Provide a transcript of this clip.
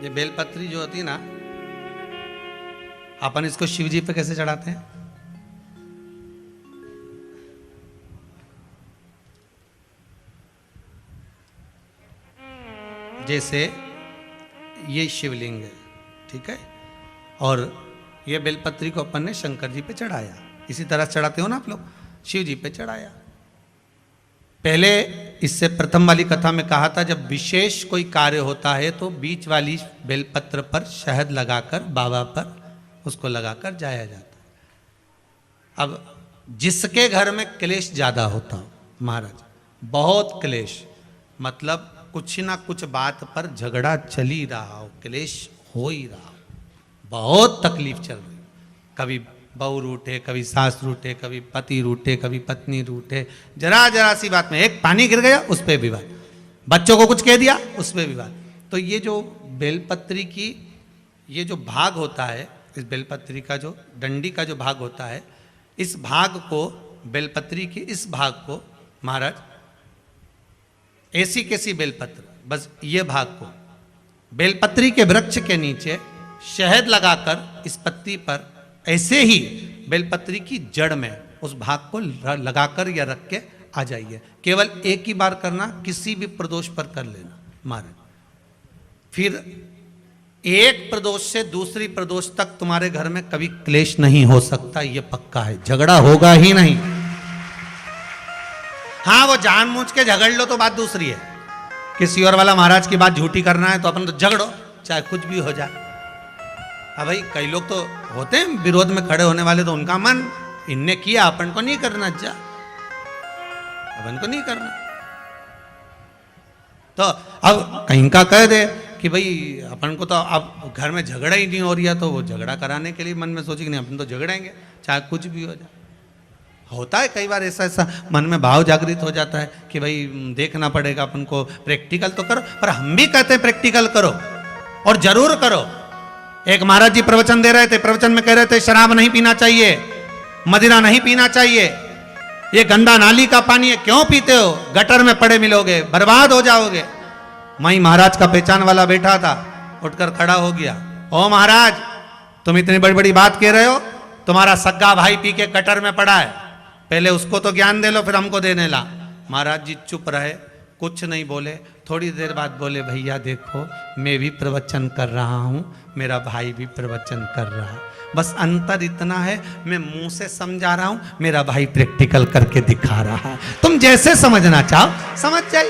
ये बेलपत्री जो होती है ना, अपन इसको शिव जी पे कैसे चढ़ाते हैं? जैसे ये शिवलिंग है, ठीक है, और ये बेलपत्री को अपन ने शंकर जी पे चढ़ाया, इसी तरह चढ़ाते हो ना आप लोग, शिव जी पे चढ़ाया। पहले इससे प्रथम वाली कथा में कहा था, जब विशेष कोई कार्य होता है तो बीच वाली बेलपत्र पर शहद लगाकर बाबा पर उसको लगाकर जाया जाता है। अब जिसके घर में क्लेश ज्यादा होता हो, महाराज बहुत क्लेश, मतलब कुछ ना कुछ बात पर झगड़ा चल ही रहा हो, क्लेश हो ही रहा हो, बहुत तकलीफ चल रही, कभी बहू रूठे, कभी सास रूठे, कभी पति रूठे, कभी पत्नी रूठे, जरा जरा सी बात में एक पानी गिर गया उस पर विवाद, बच्चों को कुछ कह दिया उस पर विवाद। तो ये जो बेलपत्री की ये जो भाग होता है, इस बेलपत्री का जो डंडी का जो भाग होता है, इस भाग को, बेलपत्री के इस भाग को महाराज, ऐसी कैसी बेलपत्र, बस ये भाग को बेलपत्री के वृक्ष के नीचे शहद लगाकर इस पत्ती पर ऐसे ही बेलपत्री की जड़ में उस भाग को लगाकर या रख के आ जाइए। केवल एक ही बार करना, किसी भी प्रदोष पर कर लेना महाराज। फिर एक प्रदोष से दूसरी प्रदोष तक तुम्हारे घर में कभी क्लेश नहीं हो सकता, ये पक्का है, झगड़ा होगा ही नहीं। हाँ, वो जानबूझ के झगड़ लो तो बात दूसरी है, किसी और वाला महाराज की बात झूठी करना है तो अपन तो झगड़ो, चाहे कुछ भी हो जाए। अब भाई कई लोग तो होते हैं विरोध में खड़े होने वाले, तो उनका मन, इनने किया अपन को नहीं करना, जा अपन को नहीं करना। तो अब कहीं का कह दे कि भाई अपन को तो अब घर में झगड़ा ही नहीं हो रही है, तो वो झगड़ा कराने के लिए मन में सोचे कि नहीं अपन तो झगड़ेंगे चाहे कुछ भी हो जाए। होता है कई बार ऐसा मन में भाव जागृत हो जाता है कि भाई देखना पड़ेगा अपन को, प्रैक्टिकल तो करो, पर हम भी कहते हैं प्रैक्टिकल करो और जरूर करो। एक महाराज जी प्रवचन दे रहे थे, प्रवचन में कह रहे थे शराब नहीं पीना चाहिए, मदिरा नहीं पीना चाहिए, ये गंदा नाली का पानी है, क्यों पीते हो, गटर में पड़े मिलोगे, बर्बाद हो जाओगे। वहीं महाराज का पहचान वाला बैठा था, उठकर खड़ा हो गया, ओ महाराज तुम इतनी बड़ी बड़ी बात कह रहे हो, तुम्हारा सग्गा भाई पी के गटर में पड़ा है, पहले उसको तो ज्ञान दे लो फिर हमको देने ला। महाराज जी चुप रहे, कुछ नहीं बोले। थोड़ी देर बाद बोले, भैया देखो मैं भी प्रवचन कर रहा हूँ, मेरा भाई भी प्रवचन कर रहा है, बस अंतर इतना है मैं मुंह से समझा रहा हूँ, मेरा भाई प्रैक्टिकल करके दिखा रहा है, तुम जैसे समझना चाहो समझ जाइए।